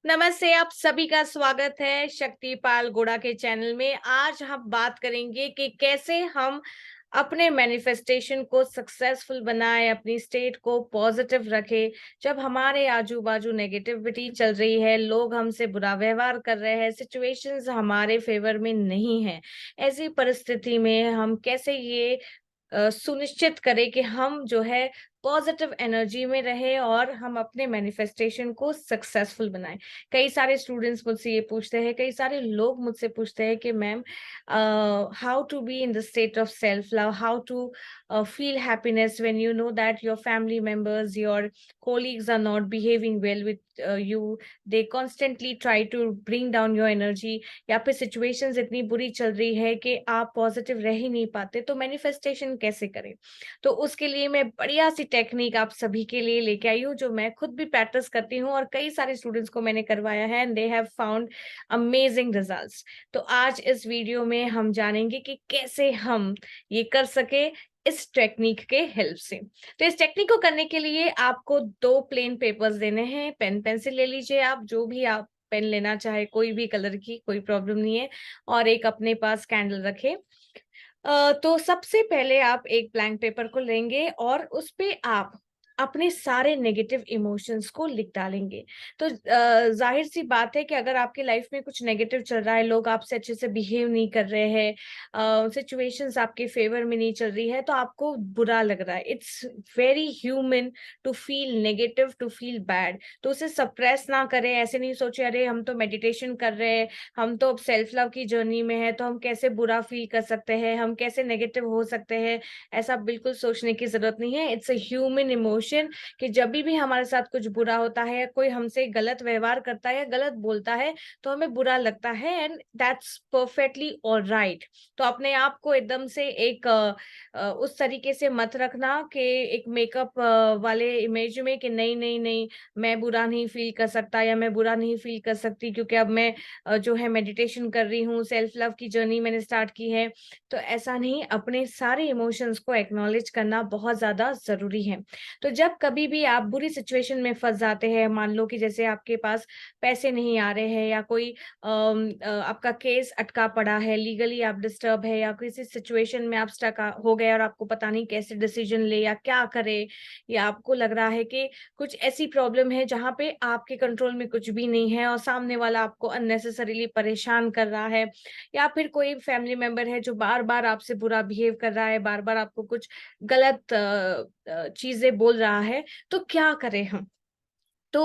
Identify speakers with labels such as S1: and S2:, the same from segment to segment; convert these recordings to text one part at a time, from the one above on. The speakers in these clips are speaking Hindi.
S1: नमस्ते, आप सभी का स्वागत है शक्तिपाल गोड़ा के चैनल में। आज हम बात करेंगे कि कैसे हम अपने मैनिफेस्टेशन को सक्सेसफुल बनाएं, अपनी स्टेट को पॉजिटिव रखें। जब हमारे आजू-बाजू नेगेटिविटी चल रही है, लोग हमसे बुरा व्यवहार कर रहे हैं, सिचुएशंस हमारे फेवर में नहीं है, ऐसी परिस्थिति में हम कैसे ये सुनिश्चित करें कि हम जो है पॉजिटिव एनर्जी में रहें और हम अपने मैनिफेस्टेशन को सक्सेसफुल बनाएं। कई सारे स्टूडेंट्स मुझसे ये पूछते हैं, कई सारे लोग मुझसे पूछते हैं कि ma'am how to be in the state of self love, how to feel happiness when you know that your family members, your colleagues are not behaving well with you, they constantly try to bring down your energy, या फिर सिचुएशंस इतनी बुरी चल रही है कि आप पॉजिटिव रह ही नहीं पाते, तो मैनिफेस्टेशन कैसे करें। तो उसके लिए मैं बढ़िया सी टेक्निक आप सभी के लिए लेके आई हूँ, जो मैं खुद भी प्रैक्टिस करती हूँ और कई सारे स्टूडेंट्स को मैंने करवाया है and they have found amazing results. तो आज इस वीडियो में हम जानेंगे कि कैसे हम ये कर सके इस टेक्निक के हेल्प से। तो इस टेक्निक को करने के लिए आपको 2 प्लेन पेपर्स देने हैं, पेन पेंसिल ले लीजिए, आप जो भी आप पेन लेना चाहे, कोई भी कलर की, कोई प्रॉब्लम नहीं है, और एक अपने पास कैंडल रखें। तो सबसे पहले आप एक ब्लैंक पेपर को लेंगे और उस पे आप अपने सारे नेगेटिव इमोशंस को लिख डालेंगे। तो ज़ाहिर सी बात है कि अगर आपकी लाइफ में कुछ नेगेटिव चल रहा है, लोग आपसे अच्छे से बिहेव नहीं कर रहे हैं, सिचुएशंस आपके फेवर में नहीं चल रही है, तो आपको बुरा लग रहा है। It's very human to feel negative, to feel bad. तो उसे सप्रेस ना करें, ऐसे नहीं सोचे अरे हम तो मेडिटेशन कर रहे हैं, हम तो अब सेल्फ लव की जर्नी में है, तो हम कैसे बुरा फील कर सकते हैं, हम कैसे नेगेटिव हो सकते हैं। ऐसा बिल्कुल सोचने की जरूरत नहीं है। इट्स अ ह्यूमन इमोशन कि जब भी हमारे साथ कुछ बुरा होता है या कोई हमसे गलत व्यवहार करता है या गलत बोलता है, तो हमें बुरा लगता है एंड दैट्स परफेक्टली ऑलराइट। तो अपने आप को एकदम से एक उस तरीके से मत रखना कि एक मेकअप वाले इमेज में कि नहीं नहीं नहीं, मैं बुरा नहीं फील कर सकता या मैं बुरा नहीं फील कर सकती क्योंकि अब मैं जो है मेडिटेशन कर रही हूँ, सेल्फ लव की जर्नी मैंने स्टार्ट की है। तो ऐसा नहीं, अपने सारे इमोशंस को एक्नॉलेज करना बहुत ज़्यादा ज़रूरी है। तो जब कभी भी आप बुरी सिचुएशन में फँस जाते हैं, मान लो कि जैसे आपके पास पैसे नहीं आ रहे हैं या कोई आपका केस अटका पड़ा है, लीगली आप डिस्टर्ब है या किसी सिचुएशन में आप स्टक हो गए और आपको पता नहीं कैसे डिसीजन ले या क्या करें, या आपको लग रहा है कि कुछ ऐसी प्रॉब्लम है जहाँ पे आपके कंट्रोल में कुछ भी नहीं है और सामने वाला आपको अननेसेसरीली परेशान कर रहा है, या फिर कोई फैमिली मेंबर है जो बार-बार आपसे बुरा बिहेव कर रहा है, बार-बार आपको कुछ गलत चीज़ें बोल रहा है, तो क्या करें हम? तो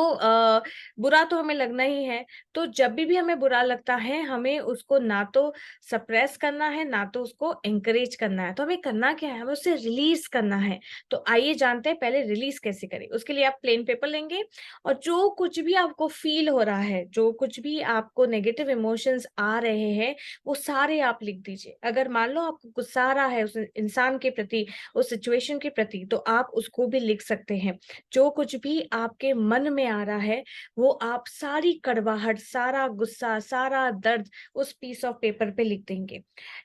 S1: बुरा तो हमें लगना ही है। तो जब भी हमें बुरा लगता है, हमें उसको ना तो सप्रेस करना है, ना तो उसको एनकरेज करना है। तो हमें करना क्या है? हमें उसे रिलीज़ करना है। तो आइए जानते हैं पहले रिलीज़ कैसे करें। उसके लिए आप प्लेन पेपर लेंगे और जो कुछ भी आपको फ़ील हो रहा है, जो कुछ भी आपको नेगेटिव इमोशंस आ रहे हैं, वो सारे आप लिख दीजिए। अगर मान लो आपको गुस्सा आ रहा है उस इंसान के प्रति, उस सिचुएशन के प्रति, तो आप उसको भी लिख सकते हैं। जो कुछ भी आपके मन में आ रहा है, वो आप सारी कड़वाहट, सारा गुस्सा, सारा दर्द उस पीस ऑफ पेपर पे लिख देंगे।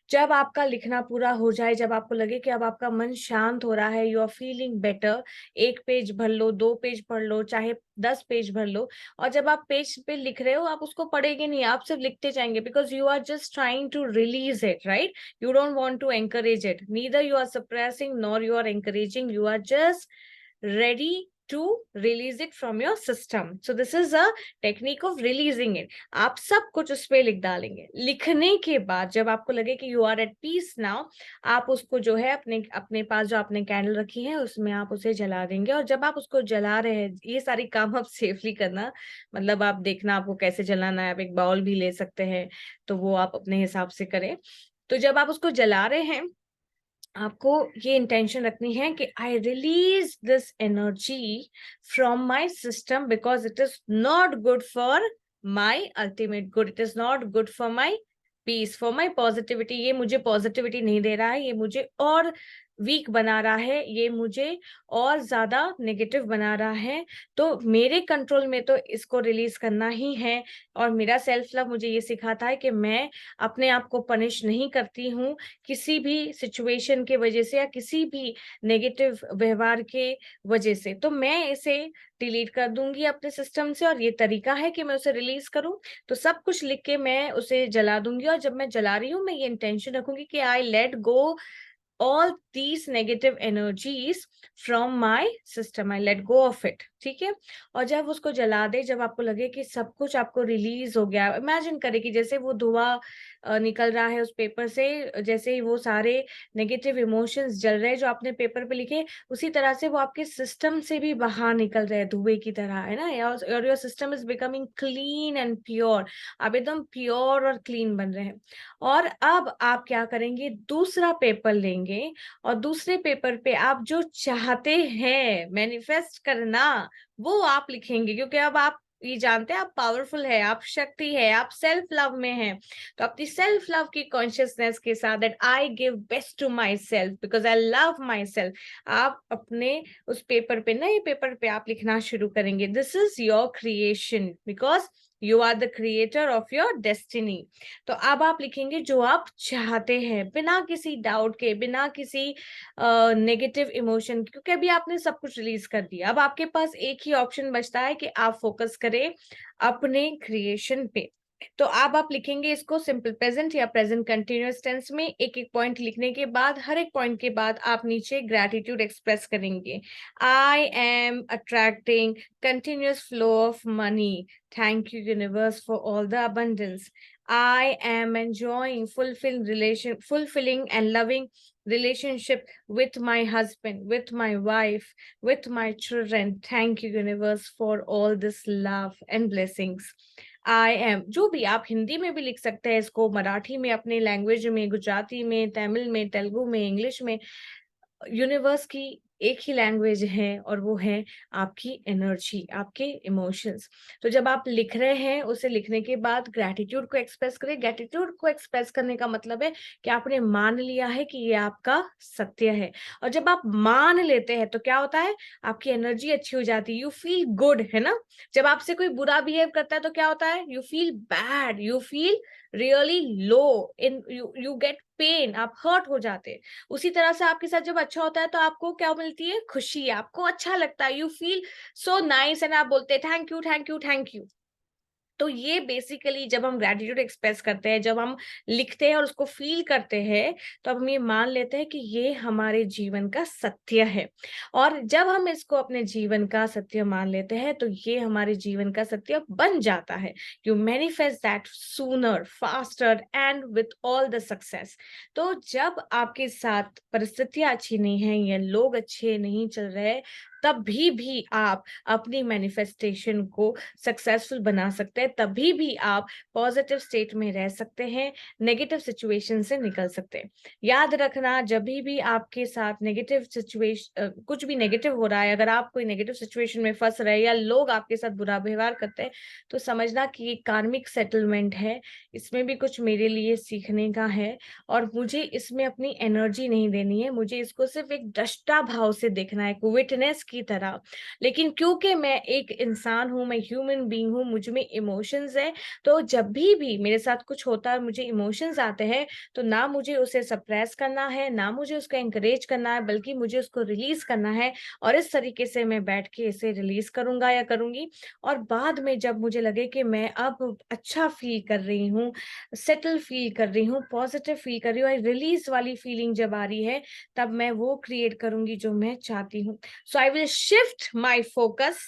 S1: जब आपका लिखना पूरा हो जाए, जब आपको लगे कि अब आपका मन शांत हो रहा है, you are feeling better, 1 page भर लो, 2 पेज पढ़ लो, चाहे 10 पेज भर लो, और जब आप पेज पे लिख रहे हो, आप उसको पढ़ेंगे नहीं, आप सिर्फ लिखते जाएँगे because you are just trying to release it, right? You don't want to encourage it. Neither you are suppressing nor you are encouraging. You are just ready to release it from your system. So this is a technique of releasing it. आप सब कुछ उस पे लिख डालेंगे। लिखने के बाद जब आपको लगे कि you are at peace now, आप उसको जो है अपने अपने पास जो आपने कैंडल रखी है उसमें आप उसे जला देंगे, और जब आप उसको जला रहे हैं, ये सारी काम आप सेफली करना, मतलब आप देखना आपको कैसे जलाना है, आप एक बाउल भी ले सकते हैं, तो वो आप अपने हिसाब से करें। तो जब आप उसको जला रहे हैं, आपको ये इंटेंशन रखनी है कि I release this energy from my system because it is not good for my ultimate good, it is not good for my peace, for my positivity. ये मुझे पॉजिटिविटी नहीं दे रहा है, ये मुझे और वीक बना रहा है, ये मुझे और ज्यादा नेगेटिव बना रहा है। तो मेरे कंट्रोल में तो इसको रिलीज करना ही है। और मेरा सेल्फ लव मुझे ये सिखाता है कि मैं अपने आप को पनिश नहीं करती हूँ किसी भी सिचुएशन के वजह से या किसी भी नेगेटिव व्यवहार के वजह से। तो मैं इसे डिलीट कर दूंगी अपने सिस्टम से, और ये तरीका है कि मैं उसे रिलीज करूं। तो सब कुछ लिख के मैं उसे जला दूंगी, और जब मैं जला रही हूँ मैं ये इंटेंशन रखूंगी कि I let go all these negative energies from my system, I let go of it। ठीक है। और जब उसको जला दे, जब आपको लगे कि सब कुछ आपको रिलीज हो गया, इमेजिन करें कि जैसे वो धुआं निकल रहा है उस पेपर से, जैसे ही वो सारे नेगेटिव इमोशंस जल रहे हैं जो आपने पेपर पे लिखे, उसी तरह से वो आपके सिस्टम से भी बाहर निकल रहे हैं धुएं की तरह, है ना। और your system is becoming clean and pure. आप एकदम प्योर और क्लीन बन रहे हैं। और अब आप क्या करेंगे, दूसरा पेपर लेंगे, और दूसरे पेपर पे आप जो चाहते हैं मैनिफेस्ट करना वो आप लिखेंगे, क्योंकि अब आप ये जानते हैं आप पावरफुल है, आप शक्ति है, आप सेल्फ लव में हैं। तो अपनी सेल्फ लव की कॉन्शियसनेस के साथ, that I give best to myself because I love myself, आप अपने उस पेपर पे, नए पेपर पे आप लिखना शुरू करेंगे, this is your creation because you are the creator of your destiny. तो अब आप लिखेंगे जो आप चाहते हैं, बिना किसी डाउट के, बिना किसी नेगेटिव इमोशन, क्योंकि अभी आपने सब कुछ रिलीज कर दिया। अब आपके पास एक ही ऑप्शन बचता है कि आप फोकस करें अपने क्रिएशन पे। तो अब आप लिखेंगे इसको सिंपल प्रेजेंट या प्रेजेंट कंटिन्यूअस टेंस में। एक एक पॉइंट लिखने के बाद, हर एक पॉइंट के बाद आप नीचे ग्रैटिट्यूड एक्सप्रेस करेंगे। I am attracting continuous flow of money. Thank you, universe, for all the abundance. I am enjoying fulfilling and loving relationship with my husband, with my wife, with my children. Thank you, universe, for all this love and blessings. I am, जो भी आप हिंदी में भी लिख सकते हैं इसको, मराठी में, अपने लैंग्वेज में, गुजराती में, तमिल में, तेलुगु में, इंग्लिश में। यूनिवर्स की एक ही लैंग्वेज है, और वो है आपकी एनर्जी, आपके इमोशंस। तो जब आप लिख रहे हैं, उसे लिखने के बाद ग्रैटिट्यूड को एक्सप्रेस करें। ग्रैटिट्यूड को एक्सप्रेस करने का मतलब है कि आपने मान लिया है कि ये आपका सत्य है। और जब आप मान लेते हैं तो क्या होता है, आपकी एनर्जी अच्छी हो जाती है, यू फील गुड, है ना। जब आपसे कोई बुरा बिहेव करता है तो क्या होता है, you feel bad, you feel really low, and you get pain, आप हर्ट हो जाते हैं। उसी तरह से आपके साथ जब अच्छा होता है तो आपको क्या मिलती है, खुशी, आपको अच्छा लगता है, you feel so nice, and आप बोलते हैं thank you thank you thank you. तो ये बेसिकली जब हम ग्रेटिट्यूड एक्सप्रेस करते हैं, जब हम लिखते हैं और उसको फील करते हैं, तो हम ये मान लेते हैं कि ये हमारे जीवन का सत्य है। और जब हम इसको अपने जीवन का सत्य मान लेते हैं तो ये हमारे जीवन का सत्य बन जाता है। You manifest that sooner, faster and with all the success. तो जब आपके साथ परिस्थितियां अच्छी नहीं है या लोग अच्छे नहीं चल रहे, तभी भी आप अपनी मैनिफेस्टेशन को सक्सेसफुल बना सकते हैं, तभी भी आप पॉजिटिव स्टेट में रह सकते हैं, नेगेटिव सिचुएशन से निकल सकते हैं। याद रखना, जब भी आपके साथ नेगेटिव सिचुएशन, कुछ भी नेगेटिव हो रहा है, अगर आप कोई नेगेटिव सिचुएशन में फंस रहे हैं या लोग आपके साथ बुरा व्यवहार करते हैं, तो समझना कि ये कार्मिक सेटलमेंट है, इसमें भी कुछ मेरे लिए सीखने का है, और मुझे इसमें अपनी एनर्जी नहीं देनी है, मुझे इसको सिर्फ एक दृष्टा भाव से देखना है, एक विटनेस की तरह। लेकिन क्योंकि मैं एक इंसान हूं, मैं ह्यूमन बीइंग हूं, मुझ में इमोशंस है, तो जब भी मेरे साथ कुछ होता है, मुझे इमोशंस आते हैं, तो ना मुझे उसे सप्रेस करना है, ना मुझे उसको एनकरेज करना है, बल्कि मुझे उसको रिलीज करना है। और इस तरीके से मैं बैठ के इसे रिलीज करूंगा या करूंगी। और बाद में जब मुझे लगे कि मैं अब अच्छा फील कर रही हूँ, सेटल फील कर रही हूँ, पॉजिटिव फील कर रही हूँ, रिलीज वाली फीलिंग जब आ रही है, तब मैं वो क्रिएट करूंगी जो मैं चाहती हूँ। So I will shift my focus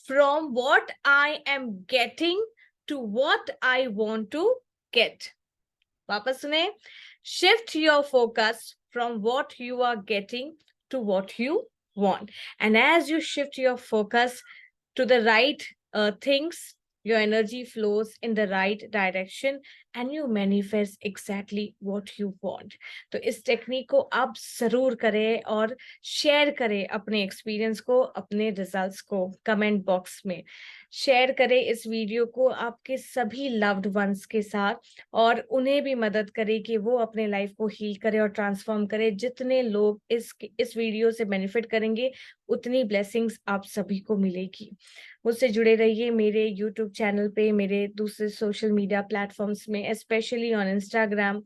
S1: from what I am getting to what I want to get. वापस सुने, shift your focus from what you are getting to what you want. And as you shift your focus to the right things, your energy flows in the right direction, and you manifest exactly what you want. तो इस टेक्निक को आप जरूर करें और शेयर करें अपने एक्सपीरियंस को, अपने रिजल्ट्स को कमेंट बॉक्स में शेयर करें इस वीडियो को आपके सभी लव्ड वंस के साथ, और उन्हें भी मदद करें कि वो अपने लाइफ को हील करें और ट्रांसफॉर्म करें। जितने लोग इस वीडियो से बेनिफिट करेंगे उतनी ब्लेसिंग्स आप सभी को मिलेगी। मुझसे जुड़े रहिए मेरे यूट्यूब चैनल पे, मेरे दूसरे सोशल मीडिया प्लेटफॉर्म्स में, specially on Instagram,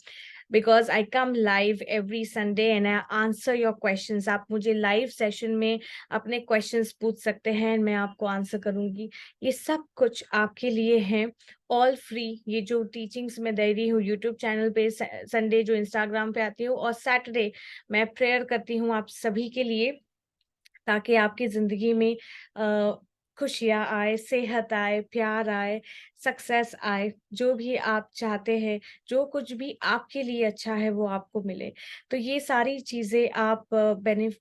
S1: because I come live every Sunday and I answer your questions. आप मुझे लाइव सेशन में अपने क्वेश्चंस पूछ सकते हैं, मैं आपको आंसर करूंगी। ये सब कुछ आपके लिए है, ऑल फ्री। ये जो टीचिंग्स मैं दे रही हूँ यूट्यूब चैनल पे, संडे जो इंस्टाग्राम पे आती हूँ, और सैटरडे मैं प्रेयर करती हूँ आप सभी के लिए, ताकि आपकी जिंदगी में खुशियाँ आए, सेहत आए, प्यार आए, सक्सेस आए, जो भी आप चाहते हैं, जो कुछ भी आपके लिए अच्छा है वो आपको मिले। तो ये सारी चीज़ें आप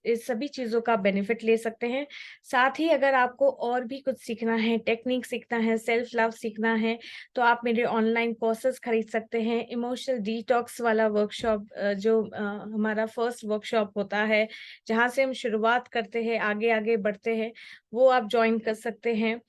S1: इस सभी चीज़ों का बेनिफिट ले सकते हैं। साथ ही अगर आपको और भी कुछ सीखना है, टेक्निक सीखना है, सेल्फ लव सीखना है, तो आप मेरे ऑनलाइन कोर्सेज खरीद सकते हैं। इमोशनल डिटॉक्स वाला वर्कशॉप, जो हमारा फर्स्ट वर्कशॉप होता है, जहाँ से हम शुरुआत करते हैं, आगे आगे बढ़ते हैं, वो आप ज्वाइन कर सकते हैं।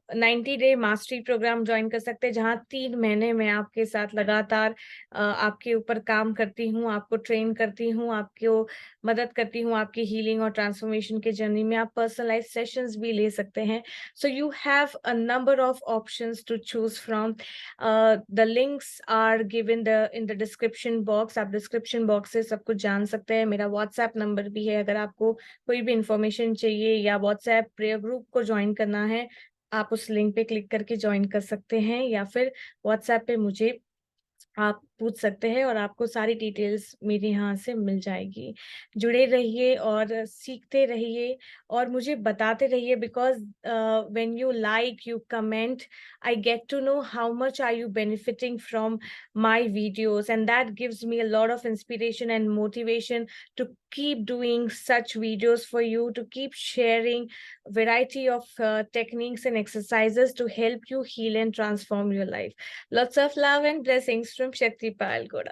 S1: 90 डे मास्टरी प्रोग्राम ज्वाइन कर सकते हैं, जहाँ 3 महीने मैं आपके साथ लगातार आपके ऊपर काम करती हूँ, आपको ट्रेन करती हूँ, आपको मदद करती हूँ आपकी हीलिंग और ट्रांसफॉर्मेशन के जर्नी में। आप पर्सनलाइज सेशंस भी ले सकते हैं। So you have a number of options to choose from. The links are given the in the description box. आप डिस्क्रिप्शन बॉक्स से सब कुछ जान सकते हैं। मेरा व्हाट्सएप नंबर भी है, अगर आपको कोई भी इंफॉर्मेशन चाहिए या व्हाट्सएप प्रेयर ग्रुप को ज्वाइन करना है, आप उस लिंक पे क्लिक करके ज्वाइन कर सकते हैं, या फिर व्हाट्सएप पे मुझे आप पूछ सकते हैं और आपको सारी डिटेल्स मेरे यहाँ से मिल जाएगी। जुड़े रहिए और सीखते रहिए और मुझे बताते रहिए, because when you like, you comment, I get to know how much are you benefiting from my videos, and that gives me a lot of inspiration and motivation to keep doing such videos for you, to keep sharing variety of techniques and exercises to help you heal and transform your life. Lots of love and blessings from Shakti Pal Goda.